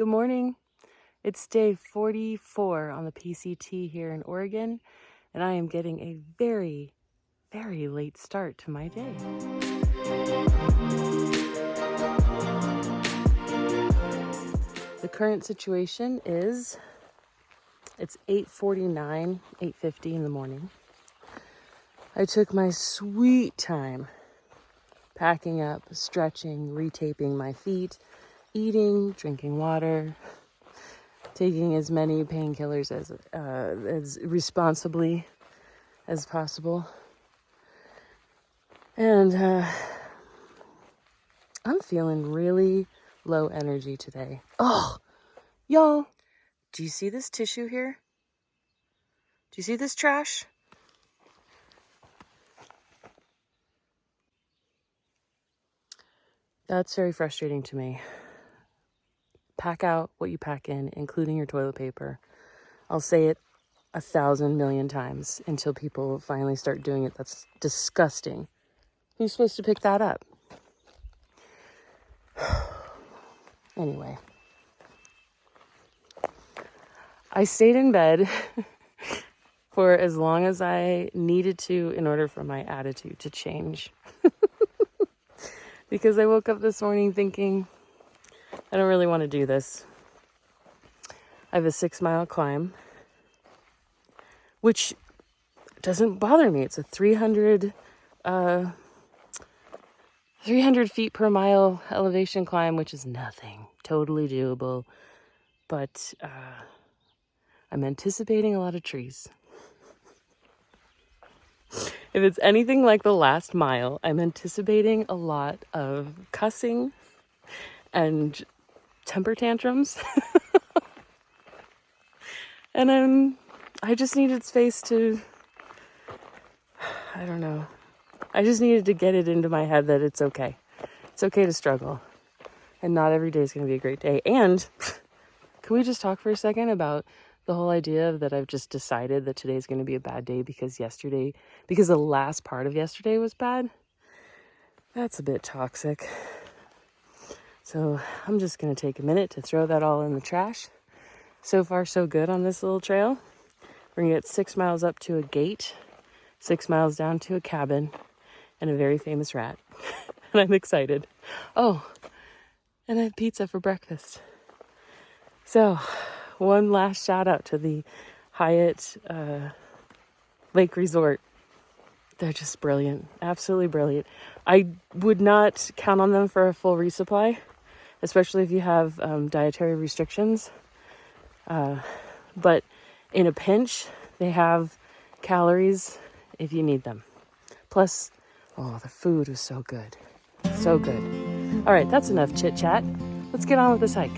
Good morning. It's day 44 on the PCT here in Oregon, and I am getting a very, very late start to my day. The current situation is it's 8:49, 8:50 in the morning. I took my sweet time packing up, stretching, retaping my feet, eating, drinking water, taking as many painkillers as responsibly as possible. And I'm feeling really low energy today. Oh, y'all, do you see this tissue here? Do you see this trash? That's very frustrating to me. Pack out what you pack in, including your toilet paper. I'll say it 1,000 million times until people finally start doing it. That's disgusting. Who's supposed to pick that up? Anyway, I stayed in bed for as long as I needed to in order for my attitude to change. Because I woke up this morning thinking, I don't really want to do this. I have a 6-mile climb, which doesn't bother me. It's a 300 feet per mile elevation climb, which is nothing. Totally doable. But I'm anticipating a lot of trees. If it's anything like the last mile, I'm anticipating a lot of cussing and temper tantrums. And I just needed space to, I don't know. I just needed to get it into my head that it's okay. It's okay to struggle. And not every day is going to be a great day. And can we just talk for a second about the whole idea that I've just decided that today's going to be a bad day because the last part of yesterday was bad? That's a bit toxic. So I'm just going to take a minute to throw that all in the trash. So far, so good on this little trail. We're going to get 6 miles up to a gate, 6 miles down to a cabin, and a very famous rat. And I'm excited. Oh, and I have pizza for breakfast. So, one last shout out to the Hyatt Lake Resort. They're just brilliant. Absolutely brilliant. I would not count on them for a full resupply, especially if you have dietary restrictions. But in a pinch, they have calories if you need them. Plus, the food was so good. So good. All right, that's enough chit chat. Let's get on with this hike.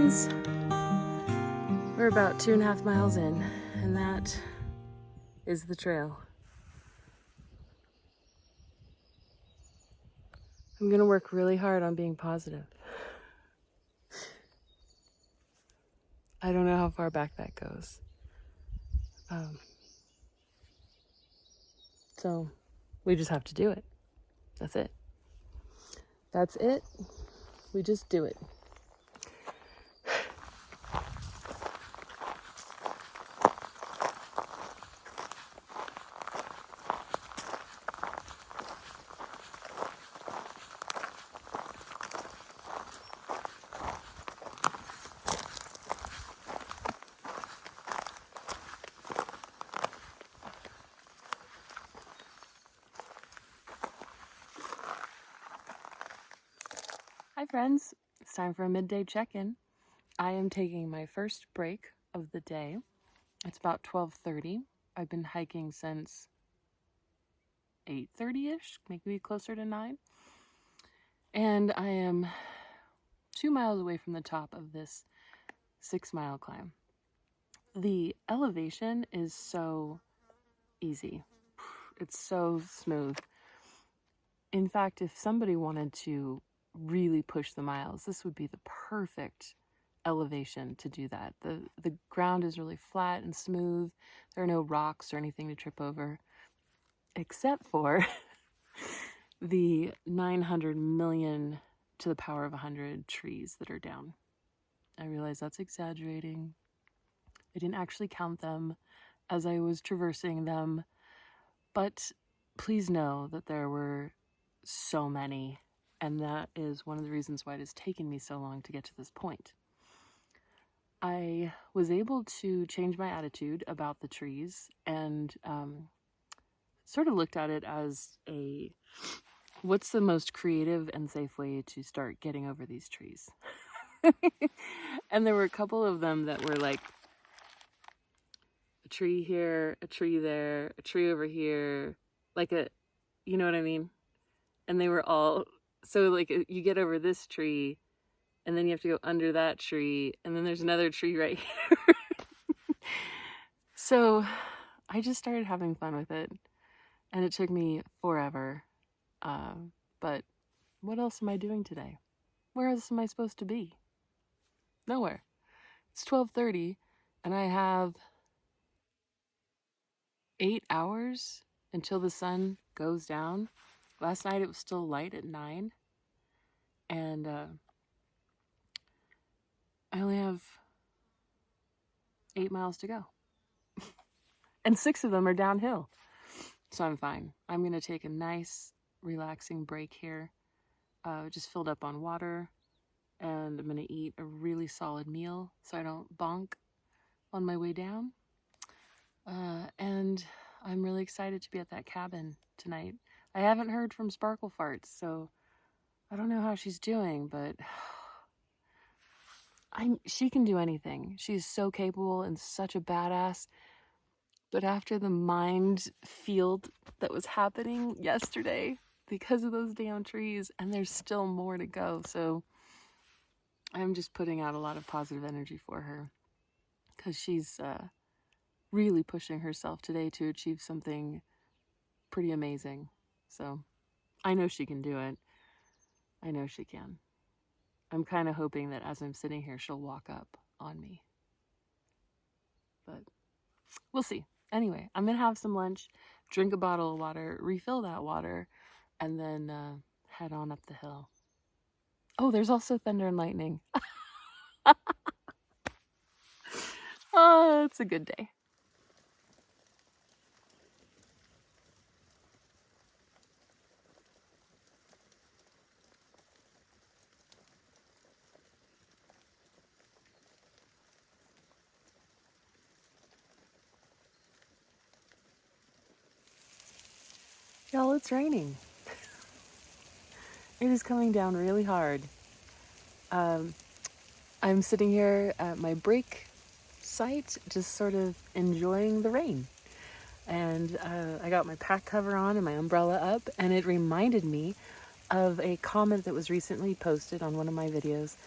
friends. We're about 2.5 miles in, and that is the trail. I'm gonna work really hard on being positive. I don't know how far back that goes. So we just have to do it. That's it. That's it. We just do it. Hi friends, it's time for a midday check-in. I am taking my first break of the day. It's about 12:30. I've been hiking since 8:30ish, maybe closer to 9. And I am 2 miles away from the top of this 6-mile climb. The elevation is so easy. It's so smooth. In fact, if somebody wanted to really push the miles, this would be the perfect elevation to do that. The ground is really flat and smooth. There are no rocks or anything to trip over, except for the 900 million to the power of 100 trees that are down. I realize that's exaggerating. I didn't actually count them as I was traversing them, but please know that there were so many, and that is one of the reasons why it has taken me so long to get to this point. I was able to change my attitude about the trees and sort of looked at it as what's the most creative and safe way to start getting over these trees? And there were a couple of them that were like a tree here, a tree there, a tree over here, like you know what I mean? And they were all, so like you get over this tree and then you have to go under that tree and then there's another tree right here. So I just started having fun with it and it took me forever. But what else am I doing today? Where else am I supposed to be? Nowhere. It's 12:30 and I have 8 hours until the sun goes down. Last night it was still light at 9. And I only have 8 miles to go. And 6 of them are downhill. So I'm fine. I'm going to take a nice, relaxing break here. Just filled up on water. And I'm going to eat a really solid meal so I don't bonk on my way down. And I'm really excited to be at that cabin tonight. I haven't heard from Sparkle Farts, so I don't know how she's doing, but she can do anything. She's so capable and such a badass. But after the mind field that was happening yesterday because of those damn trees, and there's still more to go, so I'm just putting out a lot of positive energy for her because she's really pushing herself today to achieve something pretty amazing. So I know she can do it. I know she can. I'm kind of hoping that as I'm sitting here, she'll walk up on me. But we'll see. Anyway, I'm going to have some lunch, drink a bottle of water, refill that water, and then head on up the hill. Oh, there's also thunder and lightning. Oh, it's a good day. Y'all, it's raining. It is coming down really hard. I'm sitting here at my break site, just sort of enjoying the rain. And I got my pack cover on and my umbrella up, and it reminded me of a comment that was recently posted on one of my videos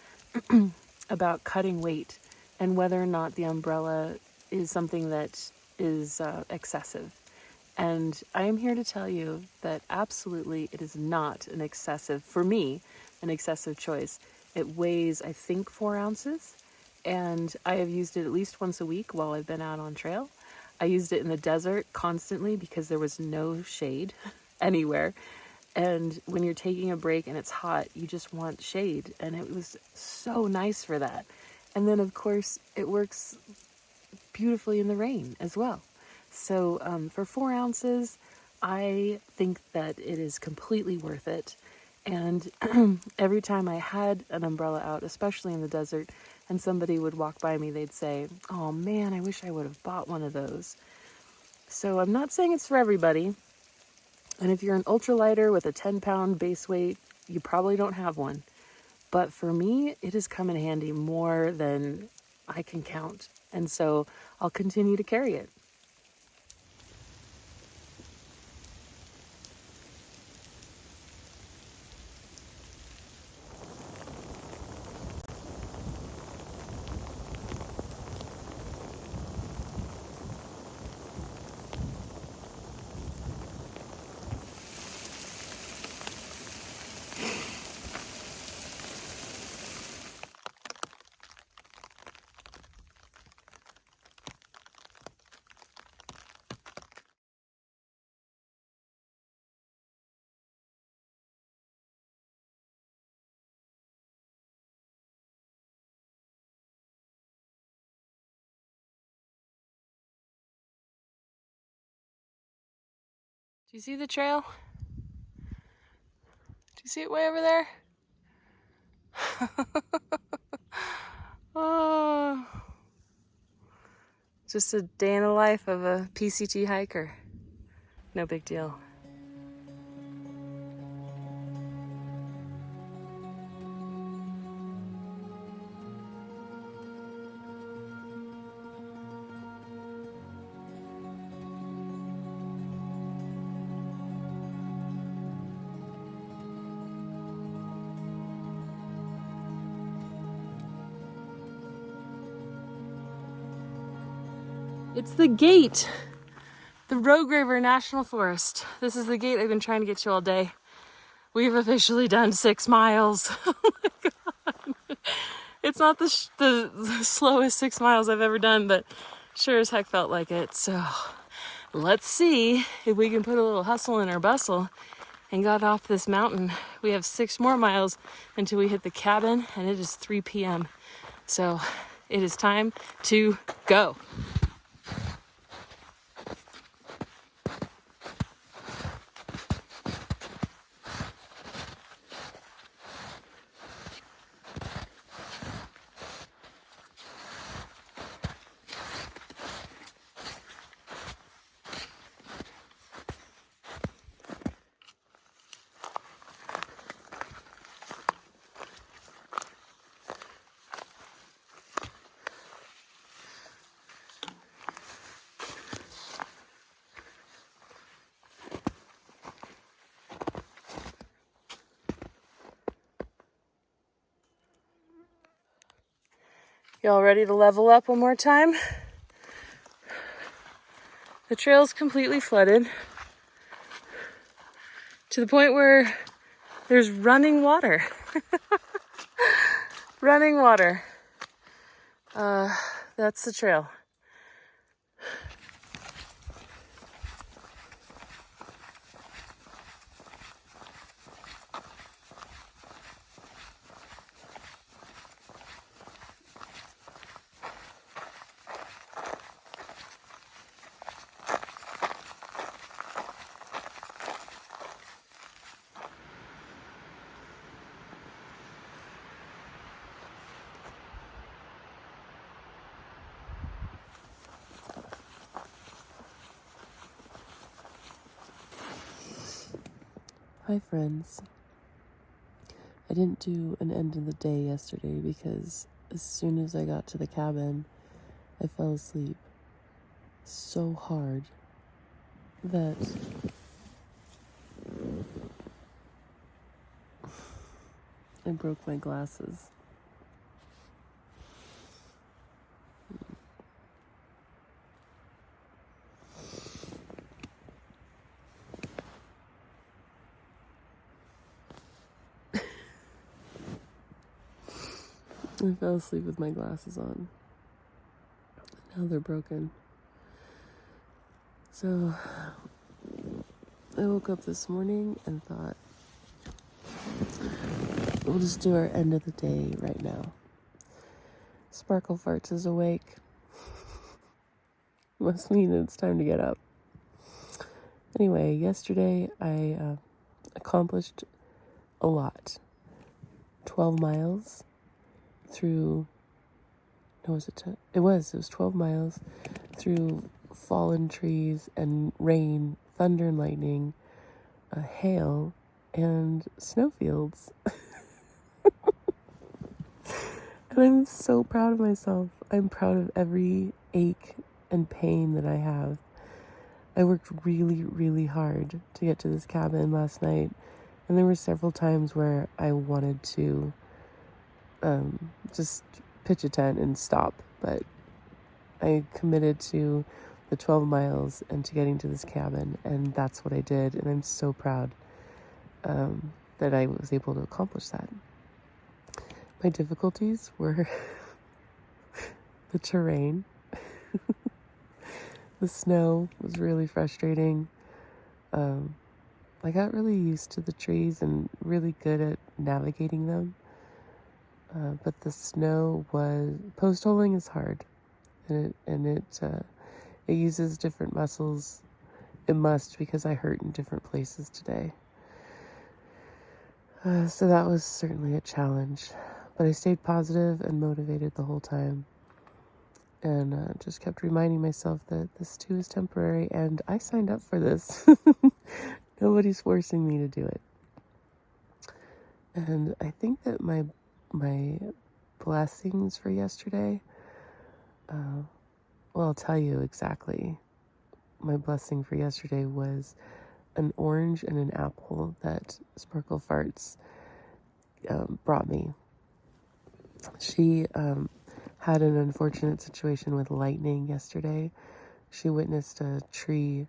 about cutting weight and whether or not the umbrella is something that is excessive. And I am here to tell you that absolutely it is not an excessive, for me, an excessive choice. It weighs, I think, 4 ounces, and I have used it at least once a week while I've been out on trail. I used it in the desert constantly because there was no shade anywhere. And when you're taking a break and it's hot, you just want shade. And it was so nice for that. And then, of course, it works beautifully in the rain as well. So for 4 ounces, I think that it is completely worth it. And every time I had an umbrella out, especially in the desert, and somebody would walk by me, they'd say, "Oh man, I wish I would have bought one of those." So I'm not saying it's for everybody. And if you're an ultralighter with a 10-pound base weight, you probably don't have one. But for me, it has come in handy more than I can count. And so I'll continue to carry it. Do you see the trail? Do you see it way over there? Oh, just a day in the life of a PCT hiker. No big deal. It's the gate, the Rogue River National Forest. This is the gate I've been trying to get to all day. We've officially done 6 miles. Oh my God. It's not the slowest 6 miles I've ever done, but sure as heck felt like it. So let's see if we can put a little hustle in our bustle and got off this mountain. We have 6 more miles until we hit the cabin, and it is 3 p.m. So it is time to go. Y'all ready to level up one more time? The trail's completely flooded to the point where there's running water. Running water. That's the trail. Hi friends. I didn't do an end of the day yesterday because as soon as I got to the cabin, I fell asleep so hard that I broke my glasses. I fell asleep with my glasses on. Now they're broken. So I woke up this morning and thought, we'll just do our end of the day right now. Sparkle Farts is awake. Must mean that it's time to get up. Anyway, yesterday I accomplished a lot. 12 miles through, no, was it? It was 12 miles through fallen trees and rain, thunder and lightning, hail, and snowfields. And I'm so proud of myself. I'm proud of every ache and pain that I have. I worked really, really hard to get to this cabin last night. And there were several times where I wanted to just pitch a tent and stop. But I committed to the 12 miles and to getting to this cabin. And that's what I did. And I'm so proud that I was able to accomplish that. My difficulties were the terrain. The snow was really frustrating. I got really used to the trees and really good at navigating them. But the snow post holing is hard, and it uses different muscles. It must, because I hurt in different places today. So that was certainly a challenge, but I stayed positive and motivated the whole time. And just kept reminding myself that this too is temporary, and I signed up for this. Nobody's forcing me to do it. And I think that my blessings for yesterday, well, I'll tell you exactly. My blessing for yesterday was an orange and an apple that Sparkle Farts brought me. She had an unfortunate situation with lightning yesterday. She witnessed a tree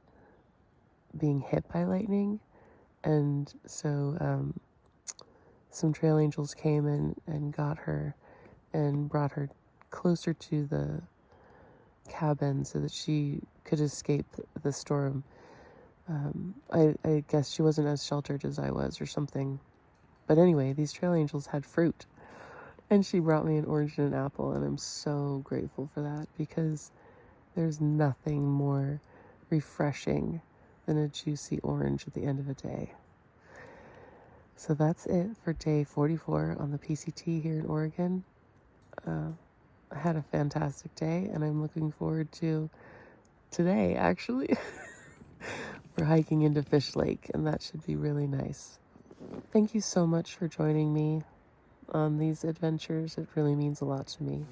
being hit by lightning, and so some trail angels came and got her and brought her closer to the cabin so that she could escape the storm. I guess she wasn't as sheltered as I was or something. But anyway, these trail angels had fruit. And she brought me an orange and an apple, and I'm so grateful for that, because there's nothing more refreshing than a juicy orange at the end of a day. So that's it for day 44 on the PCT here in Oregon. I had a fantastic day, and I'm looking forward to today, actually. We're hiking into Fish Lake, and that should be really nice. Thank you so much for joining me on these adventures. It really means a lot to me.